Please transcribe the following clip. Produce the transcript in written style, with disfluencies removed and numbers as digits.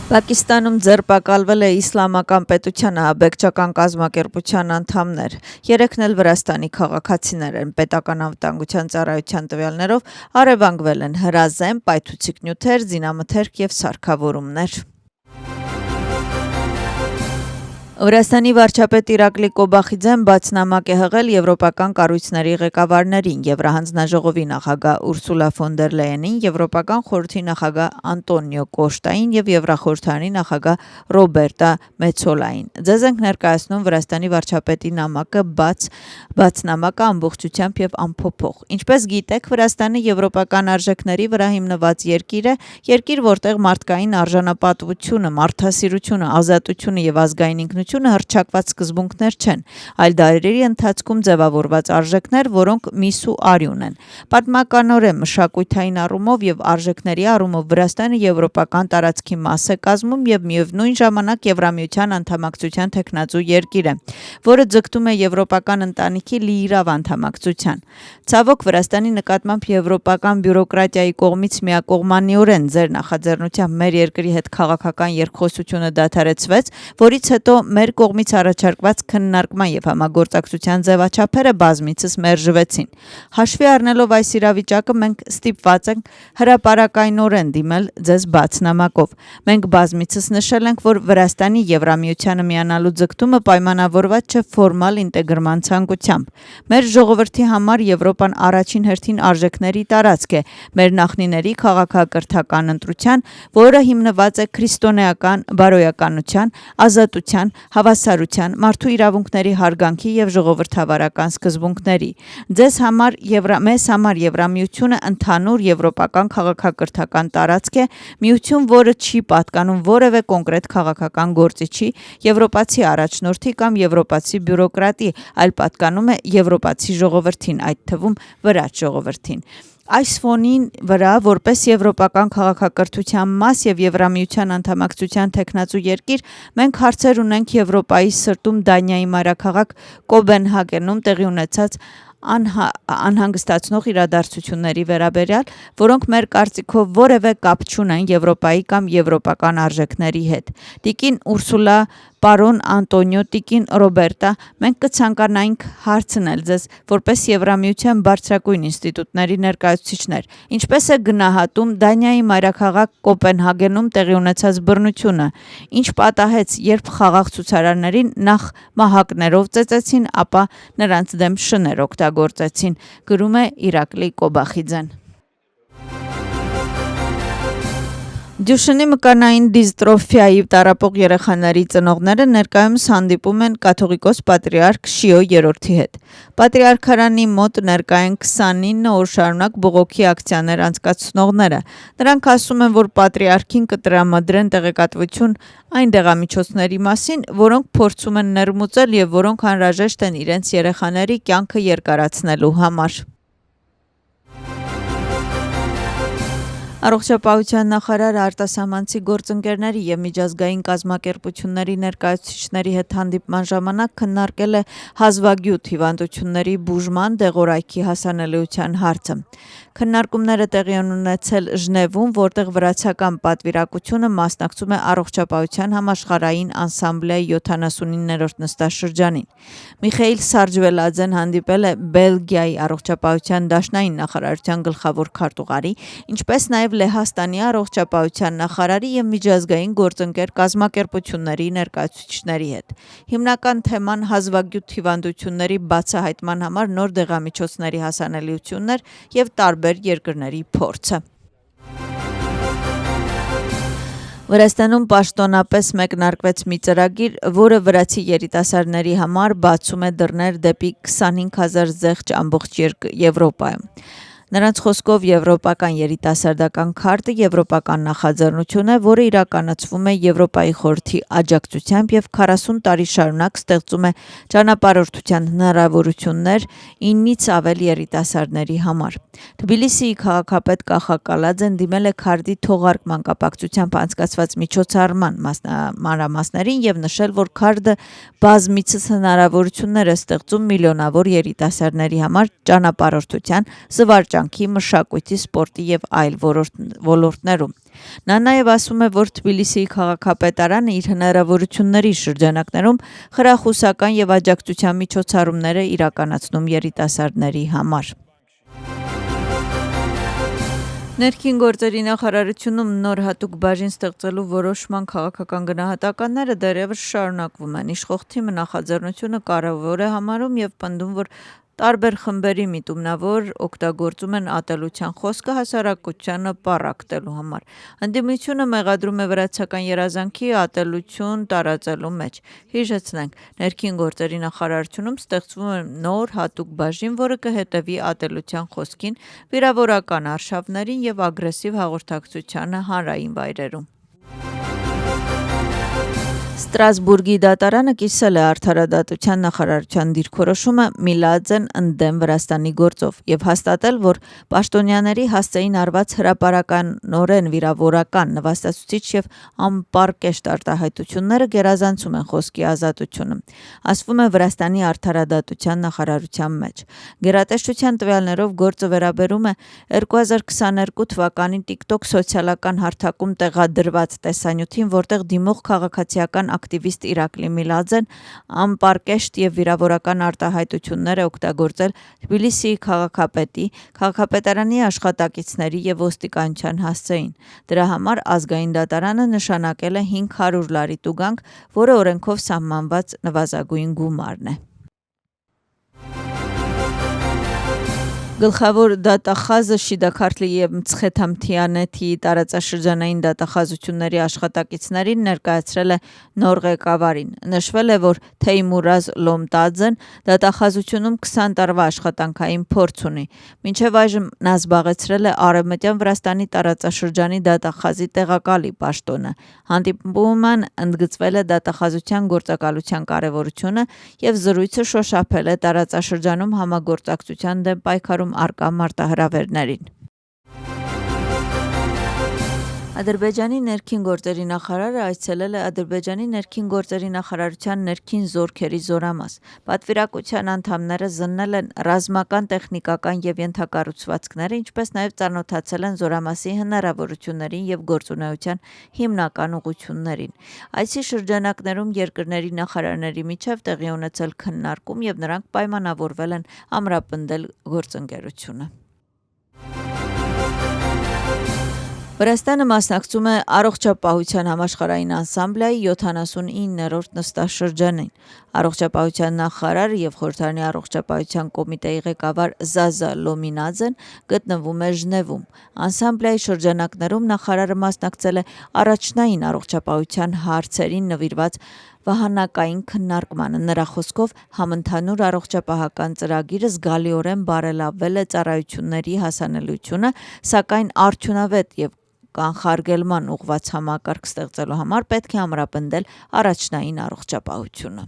Պակիստանում ձերբակալվել է իսլամական պետության ահաբեկչական կազմակերպության անդամներ։ Երեքն էլ Վրաստանի քաղաքացիներ են։ Պետական անվտանգության ծառայության տվյալներով առևանգվել են հրազեն, պայթուցիկ նյութեր, զինամթերք և սարքավորումներ։ Վրաստանի վարչապետ Իրակլի Կոբախիձեն բացնամակ է հղել եվրոպական կառույցների ղեկավարներին, Եվրահանձնաժողովի նախագահ Ուրսուլա ֆոն դեր Լեյենին, Եվրոպական խորհրդի նախագահ Անտոնիո Կոշտային և Եվրախորհրդարանի նախագահ Ռոբերտա Մեցոլային։ Ձեզ ենք ներկայացնում Վրաստանի վարչապետի նամակը բացնամակը ամբողջությամբ և ամփոփող։ Ինչպես գիտեք, Վրաստանը եվրոպական արժեքների վրա հիմնված երկիր է, երկիր, որտեղ մարդկային արժանապատվությունը, մարդասիրությունը, ազատությունը և ազգային ինքնությունը հռչակված սկզբունքներ չեն, այլ դարերի ընթացքում ձևավորված արժեքներ, որոնք միս ու արյուն են։ Պատմականորեն, մշակութային առումով և արժեքների առումով Վրաստանը եվրոպական տարածքի մաս է կազմում և միևնույն ժամանակ Եվրամիության անդամակցության թեկնածու երկիր է, որը ձգտում է եվրոպական ընտանիքի լիիրավ անդամակցության։ Ցավոք, Վրաստանի նկատմամբ եվրոպական բյուրոկրատիայի կողմից միակողմանիորեն ձեր նախաձեռնությամբ մեր երկրի հետ քաղաքական երկխոսությունը դադարեցվեց, որից հետո մեր կողմից առաջարկված քննարկման և համագործակցության ձևաչափերը բազմիցս մերժվեցին։ Հաշվի առնելով այս իրավիճակը, մենք ստիպված ենք հրապարակայնորեն դիմել ձեզ բացնամակով։ Մենք բազմիցս նշել ենք, որ Վրաստանի Եվրամիությանը միանալու ձգտումը պայմանավորված չէ ֆորմալ ինտեգրման ցանկությամբ։ Մեր ժողովրդի համար Եվրոպան առաջին հերթին արժեքների տարածք է, մեր նախնիների քաղաքակրթական ընտրության, որը հիմնված է քրիստոնեական բարոյականության, ազատության, հավասարության, մարդու իրավունքների հարգանքի և ժողովրդավարական սկզբունքների։ Մեզ համար Եվրամիությունը ընդհանուր եվրոպական քաղաքակրթական տարածք է, միություն, որը չի պատկանում որևէ կոնկրետ քաղաքական գործիչի, եվրոպացի առաջնորդի կամ եվրոպացի բյուրոկրատի, այլ պատկանում է եվրոպացի ժողովրդին, այդ թվում վրաց ժողովրդին։ Այս ֆոնի վրա, որպես եվրոպական քաղաքակրթության մաս և Եվրամիության անդամակցության թեկնածու երկիր, մենք հարցեր ունենք Եվրոպայի սրտում Դանիայի մայրաքաղաք Կոպենհագենում տեղի ունեցած անհանգստացնող իրադարձությունների վերաբերյալ, որոնք մեր կարծիքով որևէ կապ չունեն Եվրոպայի կամ եվրոպական արժեքների հետ։ Տիկին Ուրսուլա, պարոն Անտոնիո, տիկին Ռոբերտա, մենք կցանկանայինք հարցնել ձեզ, որպես Եվրամիության բարձրագույն ինստիտուտների ներկայացուցիչներ, ինչպես է գնահատում Դանիայի մայրաքաղաք Կոպենհագենում տեղի ունեցած բռնությունը, ինչ պատահեց, երբ խաղաղ ցուցարարներին նախ մահակներով ծեծեցին, ապա նրանց դեմ շներ օգտագործեցին, գրում է Իրակլի Կոբախիձեն։ Դյուշենի մկանային դիստրոֆիայի տառապող երեխաների ծնողները ներկայումս հանդիպում են կաթողիկոս պատրիարք Շիո III հետ։ Պատրիարքարանի մոտ ներկա են 29 օր շարունակ բողոքի ակցիաներ անցկացնողները։ Նրանք ասում են, որ պատրիարքին կտրամադրեն տեղեկատվություն այն դեղամիջոցների մասին, որոնք փորձում են ներմուծել և որոնք անհրաժեշտ են իրենց երեխաների կյանքը երկարացնելու համար։ Առողջապահության նախարարը արտասահմանցի գործընկերների և միջազգային կազմակերպությունների ներկայացուցիչների հետ հանդիպման ժամանակ քննարկել է հազվագյուտ հիվանդությունների բուժման դեղորայքի հասանելիության հարցը։ Քննարկումները տեղի են ունեցել Ժնևում, որտեղ վրացական պատվիրակությունը մասնակցում է առողջապահության համաշխարհային ասամբլեայի 79-րդ նստաշրջանին։ Միխեիլ Սարջվելաձեն հանդիպել է Բելգիայի առողջապահության դաշնային նախարարության գլխավոր քարտուղարի, ինչպես նաև Լեհաստանի առողջապահության նախարարի և միջազգային գործընկեր կազմակերպությունների ներկայացուցիչների հետ։ Հիմնական թեման հազվագյուտ հիվանդությունների բացահայտման համար նոր դեղամիջոցների հասանելիությունն էր և տարբեր երկրների փորձը։ Վրաստանում պաշտոնապես մեկնարկվեց մի ծրագիր, որը վրացի երիտասարդների համար բացում է դռներ դեպի 25,000 զեղչ ամբողջ Եվրոպայում։ Նրանց խոսքով եվրոպական երիտասարդական քարտը եվրոպական նախաձեռնություն է, որը իրականացվում է Եվրոպայի խորհրդի աջակցությամբ և 40 տարի շարունակ ստեղծում է ճանապարհորդության հնարավորություններ 9-ից ավել երիտասարդների համար։ Թբիլիսիի քաղաքապետ Կախա Կալաձեն դիմել է քարտի թողարկման կապակցությամբ անցկացված միջոցառման մանրամասներին և նշել, որ քարտը բազմիցս հնարավորություններ է ստեղծում միլիոնավոր երիտասարդների համար ճանապարհորդության, զվարճ վարչանքի, մշակույթի, սպորտի եւ այլ ոլորտներում։ Նա նաեւ ասում է, որ Թբիլիսիի քաղաքապետարանը իր հնարավորությունների շրջանակներում խրախուսական եւ աջակցության միջոցառումներ է իրականացնում երիտասարդների համար։ Ներքին գործերի նախարարությունում նոր հատուկ բաժին ստեղծելու որոշման քաղաքական գնահատականները դեռևս շարունակվում են։ Իշխող թիմը նախաձեռնությունը կարևոր է համարում եւ պնդում, որ տարբեր խմբերի միտումնավոր օգտագործում են ատելության խոսքը հասարակությանը պառակտելու համար։ Ընդդիմությունը մեղադրում է վրացական երազանքի ատելություն տարածելու մեջ։ Հիշեցնենք, ներքին գործերի նախարարությունում ստեղծվում է նոր հատուկ բաժին, որը կհետևի ատելության խոսքին, վիրավորական արշավներին եւ ագրեսիվ հաղորդակցությանը հանրային վայրերում։ Ստրասբուրգի դատարանը կիսել է արդարադատության նախարարության դիրքորոշումը Միլաձեն ընդդեմ Վրաստանի գործով եւ հաստատել, որ պաշտոնյաների հասցեին արված հրապարականորեն վիրավորական, նվաստացուցիչ եւ անպարկեշտ արտահայտությունները գերազանցում են խոսքի ազատությունը, ասվում է Վրաստանի արդարադատության նախարարության մեջ։ Գերատեսչության տվյալներով գործը վերաբերում է 2022 թվականին TikTok սոցիալական հարթակում տեղադրված տեսանյութին, որտեղ դիմող քաղաքացիական ակտիվիստ Իրակլի Միլաձեն անպարկեշտ եւ վիրավորական արտահայտություններ է օգտագործել Թբիլիսիի քաղաքապետի, քաղաքապետարանի աշխատակիցների եւ ոստիկանության հասցեին։ Դրա համար ազգային դատարանը նշանակել է 500 լարի տուգանք, որը օրենքով սահմանված նվազագույն գումարն է։ Գլխավոր դատախազը Շիդաքարթլի եւ Մցխեթամթիանեթի տարածաշրջանային դատախազությունների աշխատակիցներին ներկայացրել է նոր ղեկավարին։ Նշվել է, որ Թեյմուրազ Լոմտաձեն դատախազությունում 20 տարվա աշխատանքային փորձ ունի։ Մինչև այժմ նա զբաղեցրել է Արևմտյան Վրաստանի տարածաշրջանի դատախազի տեղակալի պաշտոնը։ Հանդիպումն ընդգծվել է դատախազության գործակալության կարևորությունը եւ զրույցը շոշափել է տարածաշրջանում համագործակցության դեմ պայքարում արկա մարտահրավերներին։ Ադրբեջանի ներքին գործերի նախարարը այցելել է Ադրբեջանի ներքին գործերի նախարարության ներքին զորքերի զորամաս։ Պատվիրակության անդամները զննել են ռազմական, տեխնիկական եւ ենթակառուցվածքները, ինչպես նաեւ ծանոթացել են զորամասի հնարավորություններին եւ գործունեության հիմնական ուղղություններին։ Այսի շրջանակներում երկրների նախարարների միջև տեղի ունեցել քննարկում եւ նրանք պայմանավորվել են ամրապնդել գործընկերությունը։ Վրաստանը մասնակցում է առողջապահության համաշխարհային անսամբլեի 79-րդ նստաշրջանին։ Առողջապահության նախարարը եւ խորհրդարանի առողջապահության կոմիտեի ղեկավար Զազա Լոմինաձեն գտնվում է Ժնևում։ Անսամբլեի շրջանակներում նախարարը մասնակցել է առաջնային առողջապահության հարցերին նվիրված վահանակային քննարկմանը։ Նրա խոսքով համընդհանուր առողջապահական ծրագիրը զգալիորեն բարելավվել է ծառայությունների հասանելիությունը, սակայն արդյունավետ եւ կանխարգելման ուղղված համակարգ ստեղծելու համար պետք է ամրապնդել առաջնային առողջապահությունը։